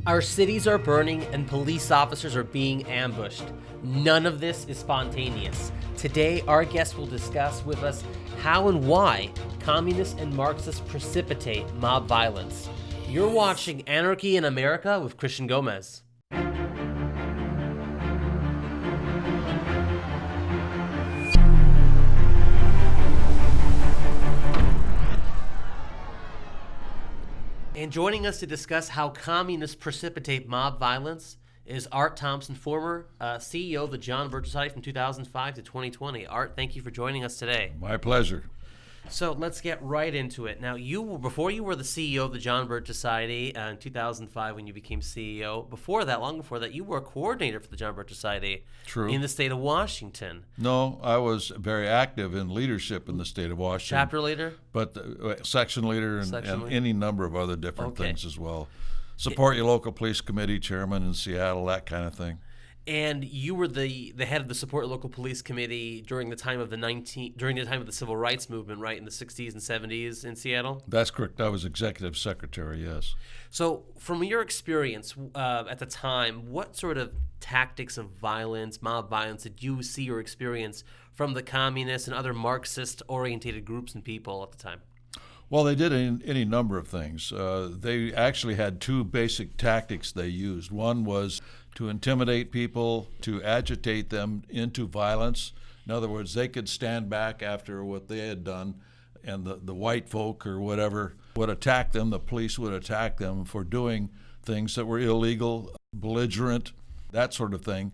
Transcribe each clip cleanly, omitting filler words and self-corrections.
Our cities are burning and police officers are being ambushed. None of this is spontaneous. Today, our guest will discuss with us how and why communists and Marxists precipitate mob violence. You're watching Anarchy in America with Christian Gomez. And joining us to discuss how communists precipitate mob violence is Art Thompson, former CEO of the John Birch Society from 2005 to 2020. Art, thank you for joining us today. My pleasure. So let's get right into it. Now, before you were the CEO of the John Birch Society in 2005 when you became CEO, long before that, you were a coordinator for the John Birch Society. True. In the state of Washington. No, I was very active in leadership in the state of Washington. Chapter leader? But section leader and any number of other different things as well. Support your local police committee, chairman in Seattle, that kind of thing. And you were the head of the Support Local Police Committee during the time of the Civil Rights Movement, right, in the 60s and 70s in Seattle? That's correct. I was executive secretary, yes. So from your experience at the time, what sort of tactics of violence, mob violence, did you see or experience from the communists and other Marxist-orientated groups and people at the time? Well, they did any number of things. They actually had two basic tactics they used. One was to intimidate people, to agitate them into violence. In other words, they could stand back after what they had done, and the white folk or whatever would attack them. The police would attack them for doing things that were illegal, belligerent, that sort of thing.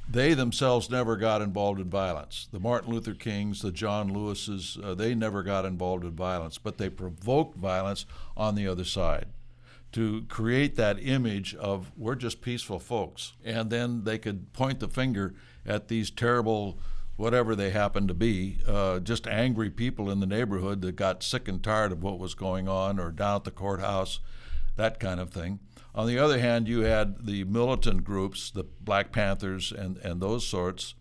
They themselves never got involved in violence. The Martin Luther Kings, the John Lewises, they never got involved in violence, but they provoked violence on the other side to create that image of we're just peaceful folks. And then they could point the finger at these terrible, whatever they happen to be, just angry people in the neighborhood that got sick and tired of what was going on, or down at the courthouse, that kind of thing. On the other hand, you had the militant groups, the Black Panthers and those sorts,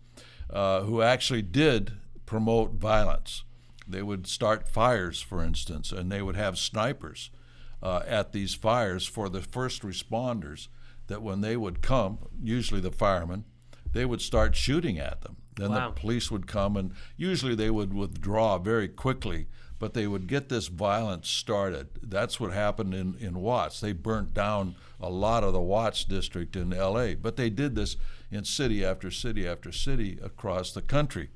who actually did promote violence. They would start fires, for instance, and they would have snipers at these fires for the first responders, that when they would come, usually the firemen, they would start shooting at them. Then Wow. The police would come, and usually they would withdraw very quickly, but they would get this violence started. That's what happened in Watts. They burnt down a lot of the Watts district in LA, but they did this in city after city after city across the country.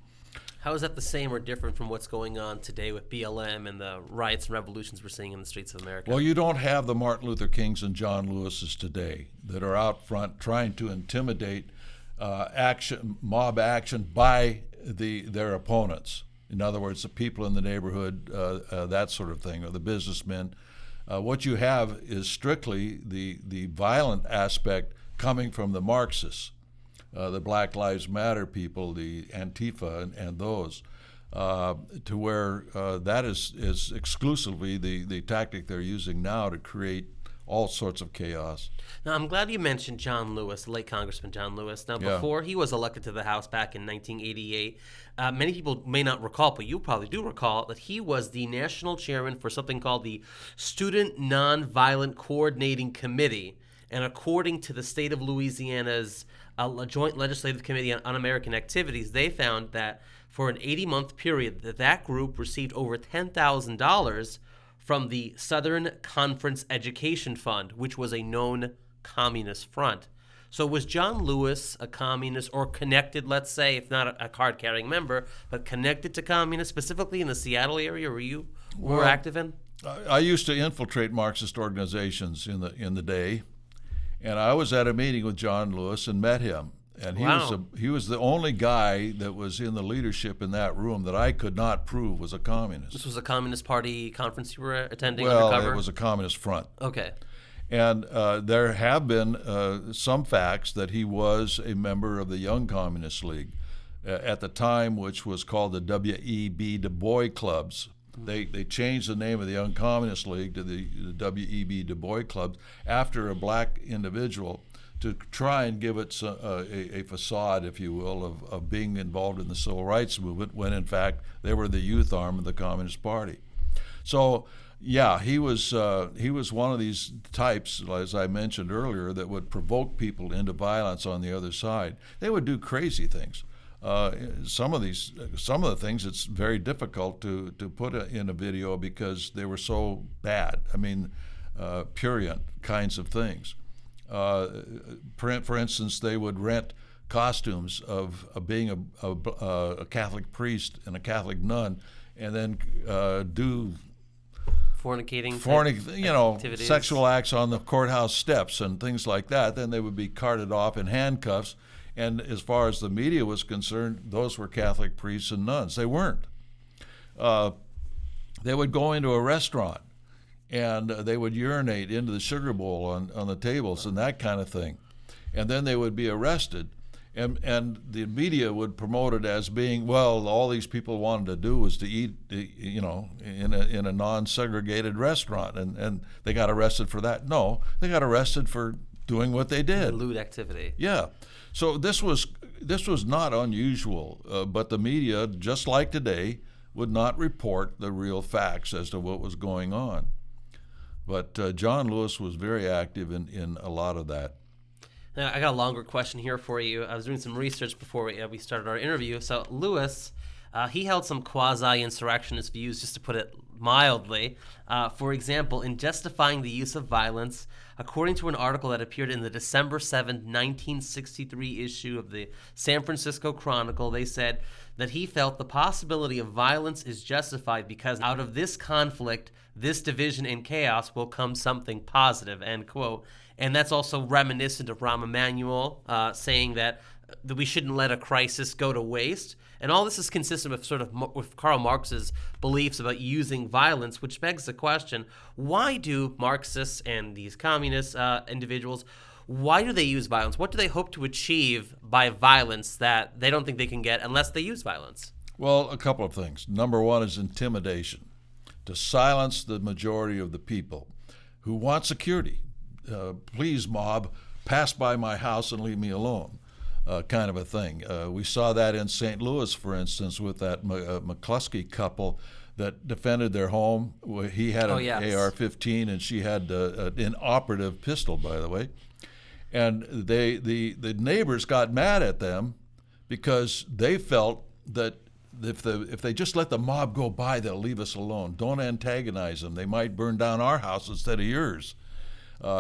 How is that the same or different from what's going on today with BLM and the riots and revolutions we're seeing in the streets of America? Well, you don't have the Martin Luther Kings and John Lewises today that are out front trying to intimidate mob action by their opponents. In other words, the people in the neighborhood, that sort of thing, or the businessmen. What you have is strictly the violent aspect coming from the Marxists, the Black Lives Matter people, the Antifa and those, to where that is exclusively the tactic they're using now to create all sorts of chaos. Now, I'm glad you mentioned John Lewis, late Congressman John Lewis. Now, before he was elected to the House back in 1988, many people may not recall, but you probably do recall, that he was the national chairman for something called the Student Nonviolent Coordinating Committee. And according to the state of Louisiana's Joint Legislative Committee on Un-American Activities, they found that for an 80-month period, that group received over $10,000 from the Southern Conference Education Fund, which was a known communist front. So was John Lewis a communist, or connected, let's say, if not a card-carrying member, but connected to communists, specifically in the Seattle area where you were active in? I used to infiltrate Marxist organizations in the day, and I was at a meeting with John Lewis and met him. And he was the only guy that was in the leadership in that room that I could not prove was a communist. This was a Communist Party conference you were attending undercover? undercover? It was a communist front. Okay. And there have been some facts that he was a member of the Young Communist League at the time, which was called the W.E.B. Du Bois Clubs. They changed the name of the Young Communist League to the W.E.B. Du Bois Clubs after a black individual, to try and give it a facade, if you will, of being involved in the civil rights movement, when in fact they were the youth arm of the Communist Party. So Yeah, he was one of these types, as I mentioned earlier, that would provoke people into violence on the other side. They would do crazy things. Some of the things it's very difficult to put in a video because they were so bad. I mean, prurient kinds of things. For instance, they would rent costumes of being a Catholic priest and a Catholic nun, and then do fornicating, sexual acts on the courthouse steps and things like that. Then they would be carted off in handcuffs. And as far as the media was concerned, those were Catholic priests and nuns. They weren't. They would go into a restaurant and they would urinate into the sugar bowl on the tables and that kind of thing. And then they would be arrested. And the media would promote it as being, well, all these people wanted to do was to eat, in a non-segregated restaurant, and they got arrested for that. No, they got arrested for doing what they did. Lewd activity. Yeah. So this was not unusual, but the media, just like today, would not report the real facts as to what was going on. But John Lewis was very active in a lot of that. Now, I got a longer question here for you. I was doing some research before we started our interview. So Lewis, he held some quasi-insurrectionist views, just to put it mildly. For example, in justifying the use of violence, according to an article that appeared in the December 7, 1963 issue of the San Francisco Chronicle, they said that he felt the possibility of violence is justified because out of this conflict, this division and chaos will come something positive, end quote. And that's also reminiscent of Rahm Emanuel saying that we shouldn't let a crisis go to waste. And all this is consistent with Karl Marx's beliefs about using violence, which begs the question, why do Marxists and these communist individuals, why do they use violence? What do they hope to achieve by violence that they don't think they can get unless they use violence? Well, a couple of things. Number one is intimidation, to silence the majority of the people who want security. Please, mob, pass by my house and leave me alone. Kind of a thing. We saw that in St. Louis, for instance, with that McCluskey couple that defended their home. He had an AR-15 and she had an inoperative pistol, by the way. And the neighbors got mad at them because they felt that if they just let the mob go by, they'll leave us alone. Don't antagonize them. They might burn down our house instead of yours.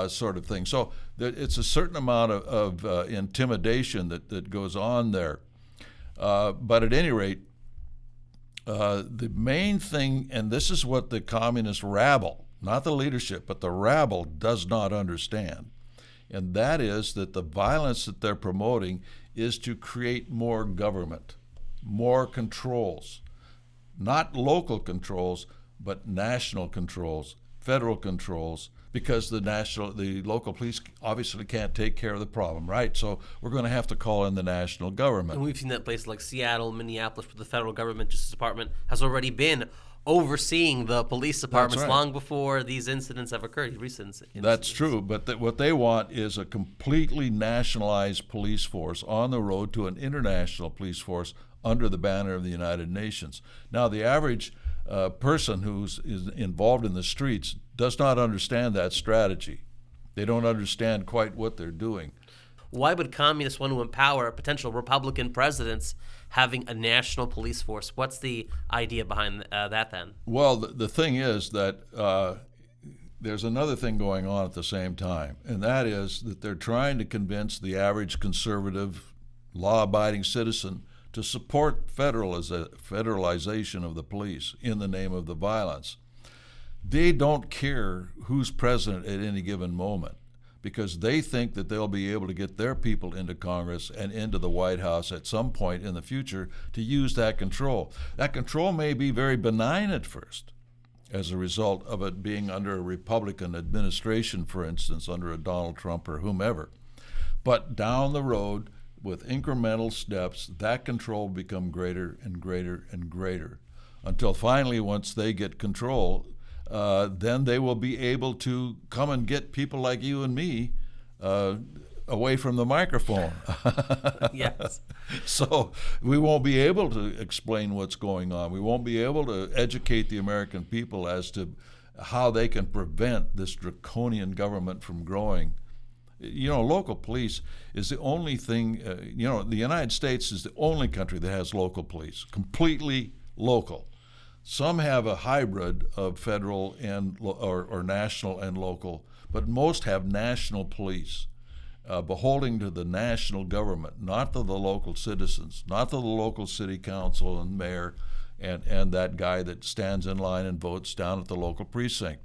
Sort of thing. So it's a certain amount of intimidation that goes on there. But at any rate, the main thing, and this is what the communist rabble, not the leadership, but the rabble does not understand, and that is that the violence that they're promoting is to create more government, more controls, not local controls, but national controls, federal controls, because the local police obviously can't take care of the problem, right? So we're going to have to call in the national government. And we've seen that places like Seattle, Minneapolis, where the federal government, Justice Department, has already been overseeing the police departments long before these incidents have occurred, recent incidents. That's true, but what they want is a completely nationalized police force on the road to an international police force under the banner of the United Nations. Now, the average person is involved in the streets does not understand that strategy. They don't understand quite what they're doing. Why would communists want to empower potential Republican presidents having a national police force? What's the idea behind that then? Well, the thing is that there's another thing going on at the same time, and that is that they're trying to convince the average conservative, law-abiding citizen to support federalization of the police in the name of the violence. They don't care who's president at any given moment because they think that they'll be able to get their people into Congress and into the White House at some point in the future to use that control. That control may be very benign at first as a result of it being under a Republican administration, for instance, under a Donald Trump or whomever. But down the road, with incremental steps, that control will become greater and greater and greater until finally, once they get control, then they will be able to come and get people like you and me away from the microphone. Yes. So we won't be able to explain what's going on. We won't be able to educate the American people as to how they can prevent this draconian government from growing. Local police is the only thing, the United States is the only country that has local police, completely local. Some have a hybrid of federal and or national and local, but most have national police, beholding to the national government, not to the local citizens, not to the local city council and mayor and that guy that stands in line and votes down at the local precinct.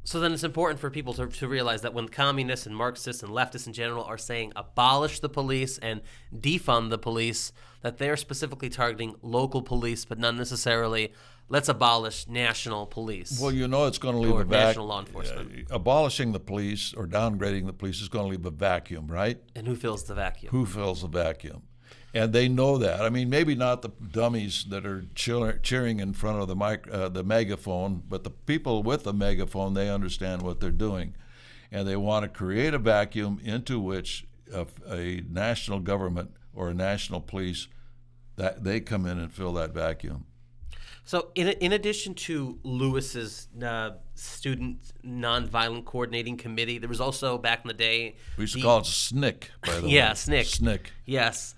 So then it's important for people to realize that when communists and Marxists and leftists in general are saying abolish the police and defund the police, that they're specifically targeting local police, but not necessarily let's abolish national police. Well, it's going to leave or a vacuum. National law enforcement. Abolishing the police or downgrading the police is going to leave a vacuum, right? And who fills the vacuum? Who fills the vacuum? And they know that. I mean, maybe not the dummies that are cheering in front of the megaphone, but the people with the megaphone, they understand what they're doing. And they want to create a vacuum into which a national government or a national police, that they come in and fill that vacuum. So in addition to Lewis's student nonviolent coordinating committee, there was also back in the day... We used to call it SNCC, by the way. Yeah, SNCC. SNCC. Yes.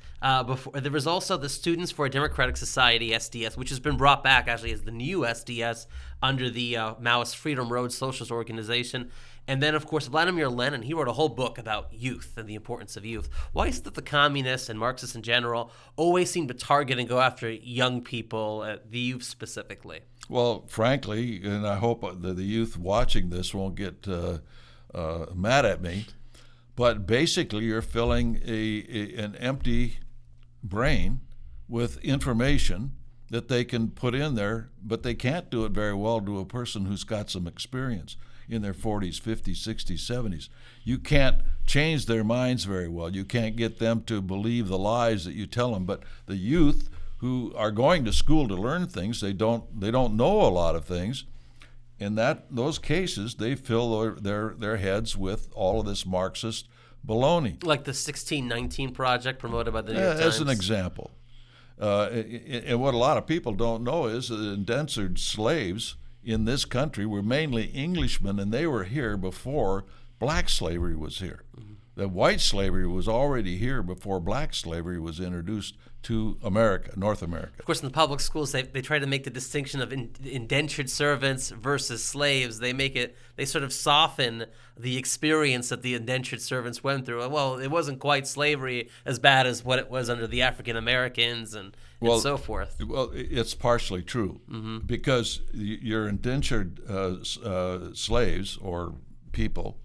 Before there was also the Students for a Democratic Society, SDS, which has been brought back actually as the new SDS under the Maoist Freedom Road Socialist Organization. And then, of course, Vladimir Lenin, he wrote a whole book about youth and the importance of youth. Why is it that the communists and Marxists in general always seem to target and go after young people, the youth specifically? Well, frankly, and I hope that the youth watching this won't get mad at me, but basically you're filling an empty brain with information that they can put in there, but they can't do it very well to a person who's got some experience in their 40s, 50s, 60s, 70s. You can't change their minds very well. You can't get them to believe the lies that you tell them. But the youth who are going to school to learn things, they don't know a lot of things. In those cases, they fill their heads with all of this Marxist baloney. Like the 1619 Project promoted by the New York Times? As an example. And what a lot of people don't know is that indentured slaves in this country were mainly Englishmen, and they were here before black slavery was here. Mm-hmm. That white slavery was already here before black slavery was introduced to America, North America. Of course, in the public schools, they try to make the distinction of indentured servants versus slaves. They sort of soften the experience that the indentured servants went through. Well, it wasn't quite slavery as bad as what it was under the African Americans and so forth. Well, it's partially true, mm-hmm. because your indentured slaves or people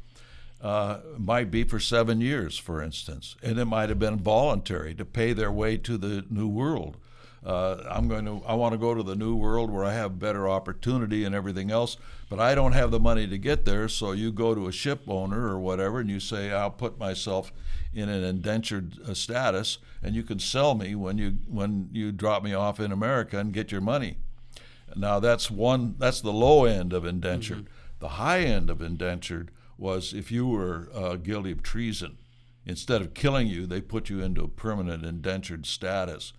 might be for 7 years, for instance, and it might have been voluntary to pay their way to the New World. I want to go to the New World where I have better opportunity and everything else, but I don't have the money to get there. So you go to a ship owner or whatever, and you say, "I'll put myself in an indentured status, and you can sell me when you drop me off in America and get your money." Now that's the low end of indentured. Mm-hmm. The high end of indentured was if you were guilty of treason. Instead of killing you, they put you into a permanent indentured status.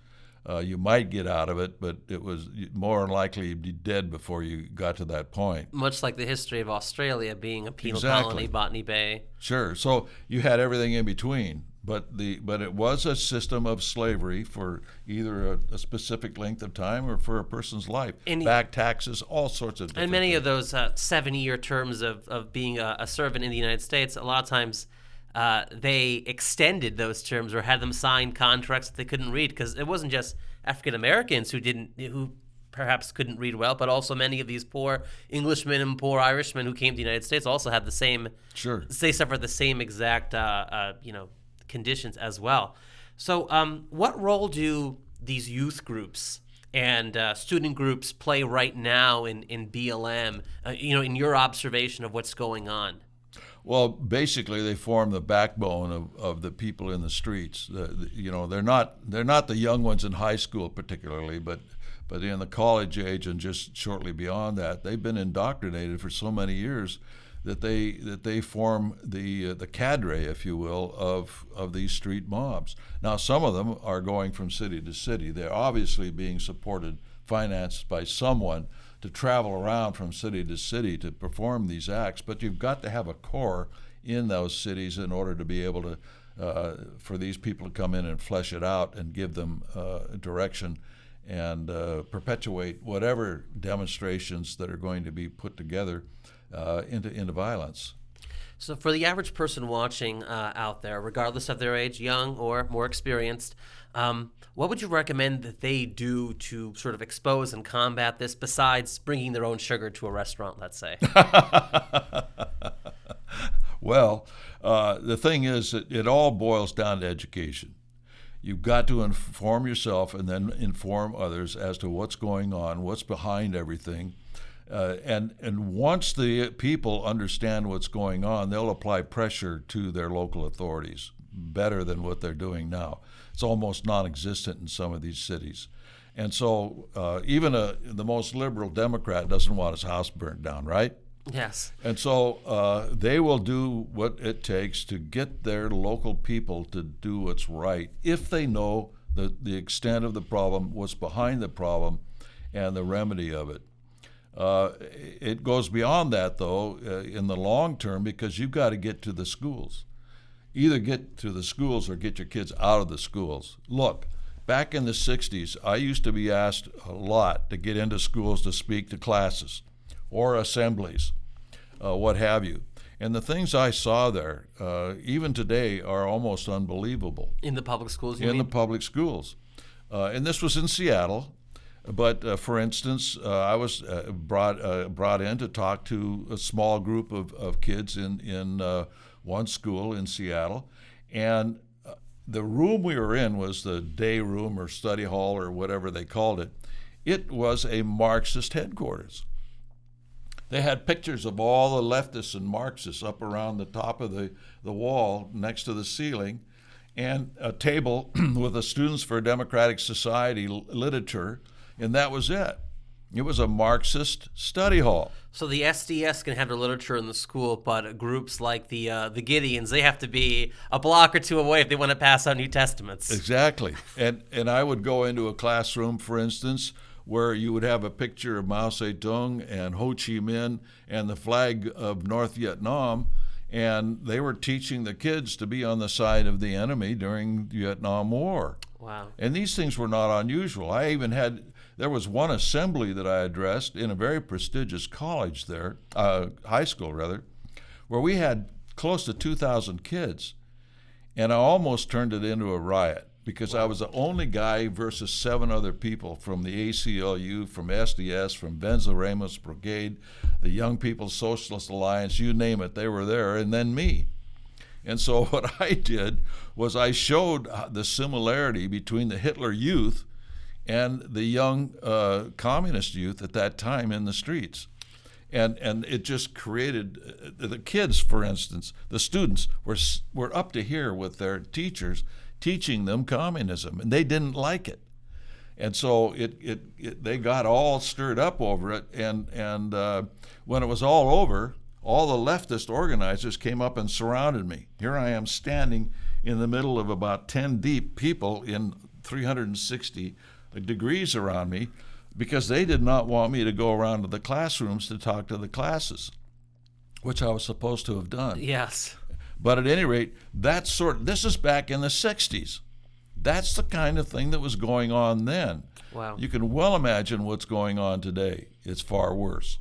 You might get out of it, but it was more likely you'd be dead before you got to that point. Much like the history of Australia being a penal Exactly. colony, Botany Bay. Sure. So you had everything in between, but it was a system of slavery for either a specific length of time or for a person's life. Back taxes, all sorts of different And many things. of those 7-year terms of being a servant in the United States, a lot of times they extended those terms or had them sign contracts that they couldn't read, because it wasn't just African Americans who perhaps couldn't read well, but also many of these poor Englishmen and poor Irishmen who came to the United States also had the same. Sure. They suffered the same exact conditions as well. So, what role do these youth groups and student groups play right now in BLM? In your observation of what's going on. Well, basically, they form the backbone of the people in the streets. They're not the young ones in high school particularly, but in the college age and just shortly beyond that, they've been indoctrinated for so many years that they form the cadre, if you will, of these street mobs. Now, some of them are going from city to city. They're obviously being supported, financed by someone to travel around from city to city to perform these acts, but you've got to have a core in those cities in order to be able to for these people to come in and flesh it out and give them direction and perpetuate whatever demonstrations that are going to be put together into violence. So for the average person watching out there, regardless of their age, young or more experienced, what would you recommend that they do to sort of expose and combat this besides bringing their own sugar to a restaurant, let's say? Well, the thing is that it all boils down to education. You've got to inform yourself and then inform others as to what's going on, what's behind everything. And once the people understand what's going on, they'll apply pressure to their local authorities better than what they're doing now. It's almost non-existent in some of these cities. And so even the most liberal Democrat doesn't want his house burned down, right? Yes. And so they will do what it takes to get their local people to do what's right if they know the extent of the problem, what's behind the problem, and the remedy of it. It goes beyond that, though, in the long term, because you've got to get to the schools. Either get to the schools or get your kids out of the schools. Look, back in the 60s, I used to be asked a lot to get into schools to speak to classes or assemblies, what have you. And the things I saw there, even today, are almost unbelievable. In the public schools, you mean? In the public schools. And this was in Seattle. But for instance, I was brought in to talk to a small group of kids in one school in Seattle. And the room we were in was the day room or study hall or whatever they called it. It was a Marxist headquarters. They had pictures of all the leftists and Marxists up around the top of the wall next to the ceiling, and a table with the Students for a Democratic Society literature, and that was it. It was a Marxist study hall. So the SDS can have their literature in the school, but groups like the Gideons, they have to be a block or two away if they want to pass out New Testaments. Exactly. And I would go into a classroom, for instance, where you would have a picture of Mao Zedong and Ho Chi Minh and the flag of North Vietnam, and they were teaching the kids to be on the side of the enemy during the Vietnam War. Wow. And these things were not unusual. There was one assembly that I addressed in a very prestigious college there, high school rather, where we had close to 2,000 kids. And I almost turned it into a riot because I was the only guy versus 7 other people from the ACLU, from SDS, from Wenzel Ramos Brigade, the Young People's Socialist Alliance, you name it, they were there, and then me. And so what I did was I showed the similarity between the Hitler Youth and the young communist youth at that time in the streets. And it just created, the kids, for instance, the students were up to here with their teachers teaching them communism, and they didn't like it. And so they got all stirred up over it, and when it was all over, all the leftist organizers came up and surrounded me. Here I am standing in the middle of about 10 deep people in 360 degrees around me, because they did not want me to go around to the classrooms to talk to the classes, which I was supposed to have done. Yes. But at any rate, this is back in the 60s. That's the kind of thing that was going on then. Wow. You can well imagine what's going on today. It's far worse.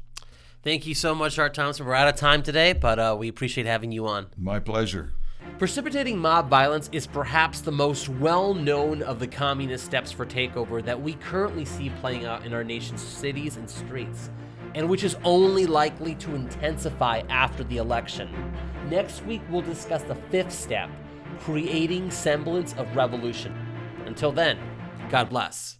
Thank you so much, Art Thompson. We're out of time today, but we appreciate having you on. My pleasure. Precipitating mob violence is perhaps the most well-known of the communist steps for takeover that we currently see playing out in our nation's cities and streets, and which is only likely to intensify after the election. Next week, we'll discuss the 5th step, creating semblance of revolution. Until then, God bless.